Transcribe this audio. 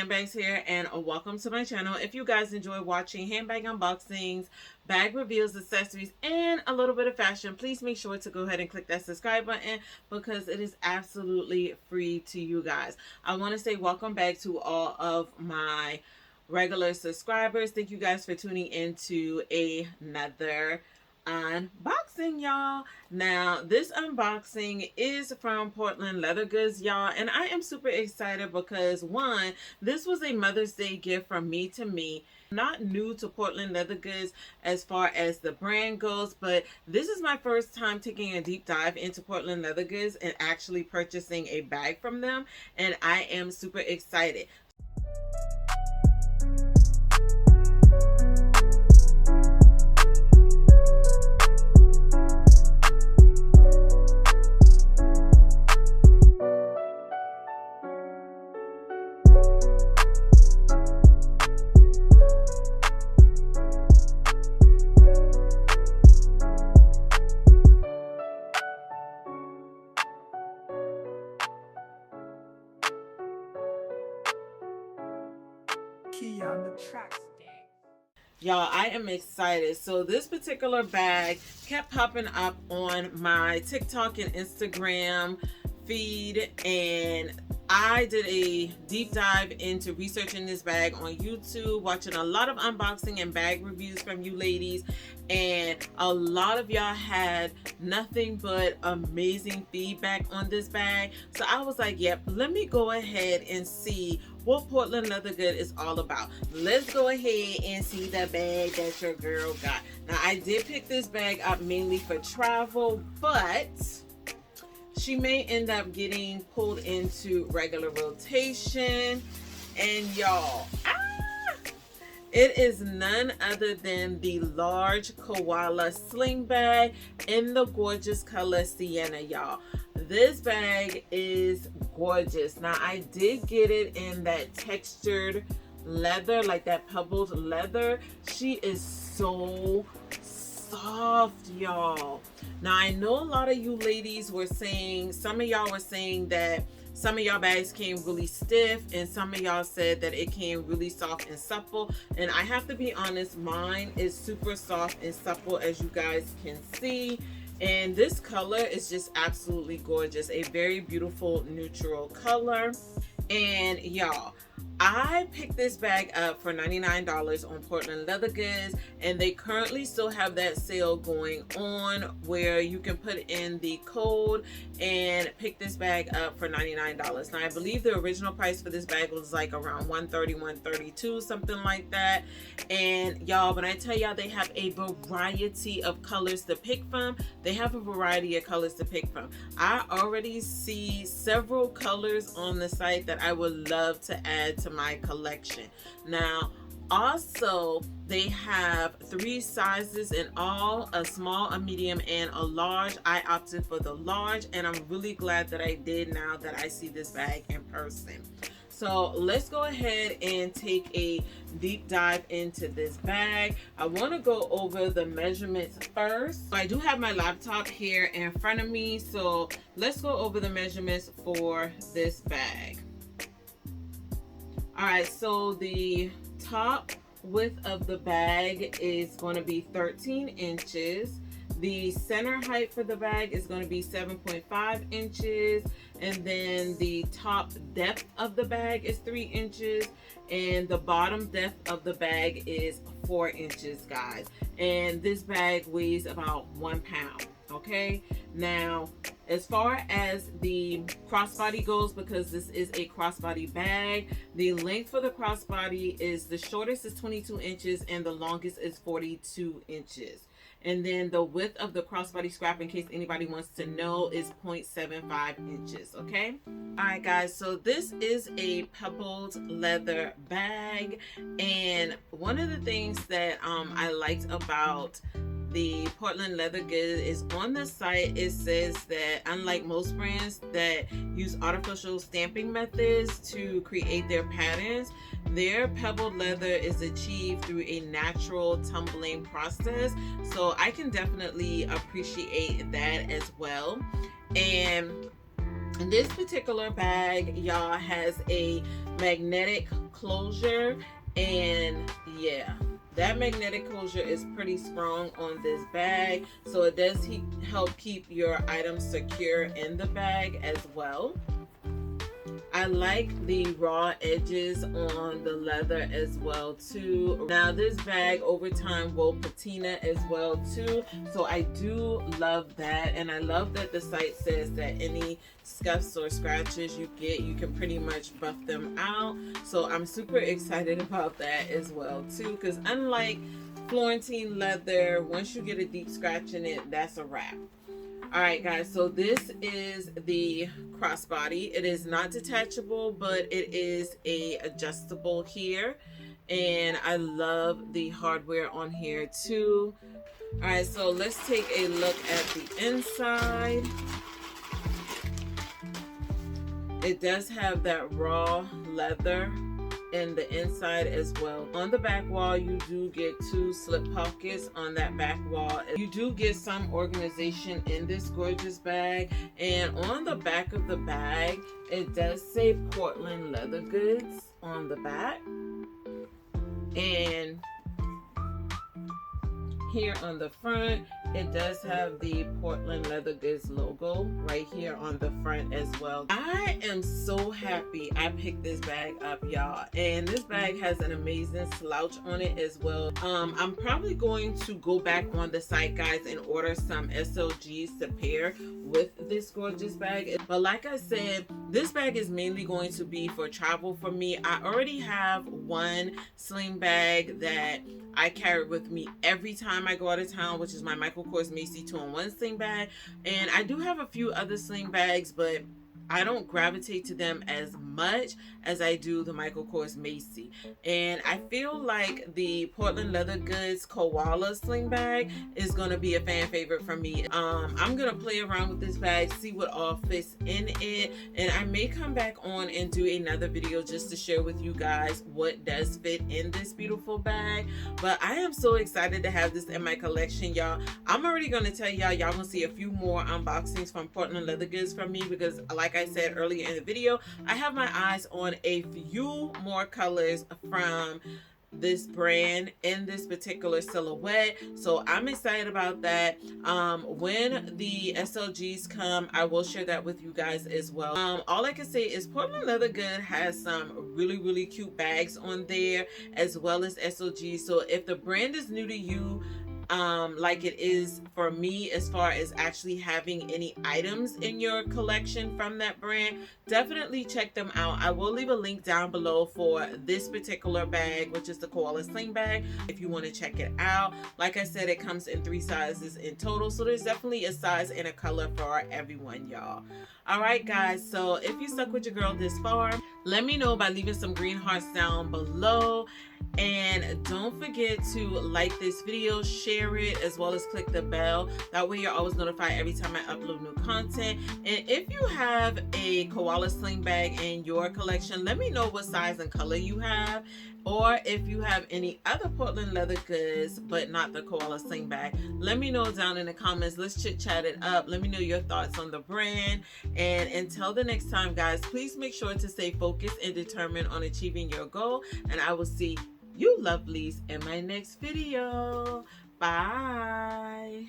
Handbags here, and welcome to my channel. If you guys enjoy watching handbag unboxings, bag reveals, accessories, and a little bit of fashion, please make sure to go ahead and click that subscribe button because it is absolutely free to you guys. I want to say welcome back to all of my regular subscribers. Thank you guys for tuning into another unboxing, y'all. Now this unboxing is from Portland Leather Goods, y'all, and I am super excited because one, this was a Mother's Day gift from me to me. Not new to Portland Leather Goods as far as the brand goes, but this is my first time taking a deep dive into Portland Leather Goods and actually purchasing a bag from them, and I am super excited. On the tracks. Y'all, I am excited. So this particular bag kept popping up on my TikTok and Instagram feed, and I did a deep dive into researching this bag on YouTube, watching a lot of unboxing and bag reviews from you ladies, and a lot of y'all had nothing but amazing feedback on this bag. So I was like, yep, let me go ahead and see what Portland Leather Good is all about. Let's go ahead and see the bag that your girl got. Now, I did pick this bag up mainly for travel, but she may end up getting pulled into regular rotation. And y'all, it is none other than the large Koala Sling Bag in the gorgeous color Sienna, y'all. This bag is gorgeous. Now, I did get it in that textured leather, like that pebbled leather. She is so soft, y'all. Now, I know a lot of you ladies were saying, some of y'all were saying that some of y'all bags came really stiff, and some of y'all said that it came really soft and supple. And I have to be honest, mine is super soft and supple, as you guys can see. And this color is just absolutely gorgeous. A very beautiful neutral color. And y'all, I picked this bag up for $99 on Portland Leather Goods, and they currently still have that sale going on where you can put in the code and pick this bag up for $99. Now, I believe the original price for this bag was like around $130, $132, something like that. And y'all, when I tell y'all they have a variety of colors to pick from, they have a variety of colors to pick from. I already see several colors on the site that I would love to add to my collection. Now, also, they have 3 sizes in all: a small, a medium, and a large. I opted for the large, and I'm really glad that I did now that I see this bag in person. So let's go ahead and take a deep dive into this bag. I want to go over the measurements first. So I do have my laptop here in front of me, so let's go over the measurements for this bag. All right, so the top width of the bag is going to be 13 inches. The center height for the bag is going to be 7.5 inches. And then the top depth of the bag is 3 inches. And the bottom depth of the bag is 4 inches, guys. And this bag weighs about 1 pound. Okay, now as far as the crossbody goes, because this is a crossbody bag, the length for the crossbody is, the shortest is 22 inches and the longest is 42 inches. And then the width of the crossbody strap, in case anybody wants to know, is 0.75 inches. Okay. All right, guys. So this is a pebbled leather bag. And one of the things that I liked about the Portland Leather Goods is on the site, it says that unlike most brands that use artificial stamping methods to create their patterns, their pebbled leather is achieved through a natural tumbling process. So I can definitely appreciate that as well. And this particular bag, y'all, has a magnetic closure, and yeah, that magnetic closure is pretty strong on this bag, so it does help keep your items secure in the bag as well. I like the raw edges on the leather as well too. Now this bag over time will patina as well too, so I do love that, and I love that the site says that any scuffs or scratches you get, you can pretty much buff them out. So I'm super excited about that as well too, because unlike Florentine leather, once you get a deep scratch in it, that's a wrap. Alright guys, so this is the crossbody. It is not detachable, but it is a adjustable here, and I love the hardware on here too. Alright, so let's take a look at the inside. It does have that raw leather in the inside as well. On the back wall, you do get 2 slip pockets on that back wall. You do get some organization in this gorgeous bag, and on the back of the bag, it does say Portland Leather Goods on the back, and here on the front, it does have the Portland Leather Goods logo right here on the front as well. I am so happy I picked this bag up, y'all, and this bag has an amazing slouch on it as well. I'm probably going to go back on the site, guys, and order some SLGs to pair with this gorgeous bag. But like I said, this bag is mainly going to be for travel for me. I already have one sling bag that I carry with me every time I go out of town, which is my Michael Kors Macy 2-in-1 sling bag, and I do have a few other sling bags, but I don't gravitate to them as much as I do the Michael Kors Macy. And I feel like the Portland Leather Goods Koala Sling Bag is going to be a fan favorite for me. I'm going to play around with this bag, see what all fits in it, and I may come back on and do another video just to share with you guys what does fit in this beautiful bag. But I am so excited to have this in my collection, y'all. I'm already going to tell y'all going to see a few more unboxings from Portland Leather Goods from me, because like I said earlier in the video, I have my eyes on a few more colors from this brand in this particular silhouette, so I'm excited about that. When the SLGs come, I will share that with you guys as well. All I can say is Portland Leather Good has some really cute bags on there, as well as SLGs. So if the brand is new to you, like it is for me, as far as actually having any items in your collection from that brand, definitely check them out. I will leave a link down below for this particular bag, which is the Koala Sling Bag, if you want to check it out. Like I said, it comes in 3 sizes in total, so there's definitely a size and a color for everyone, y'all. Alright guys, so if you stuck with your girl this far, let me know by leaving some green hearts down below. And don't forget to like this video, share it, as well as click the bell. That way you're always notified every time I upload new content. And if you have a Koala Sling Bag in your collection, let me know what size and color you have. Or if you have any other Portland Leather Goods, but not the Koala Sling Bag, let me know down in the comments. Let's chit chat it up. Let me know your thoughts on the brand. And until the next time, guys, please make sure to stay focused and determined on achieving your goal. And I will see you lovelies in my next video. Bye.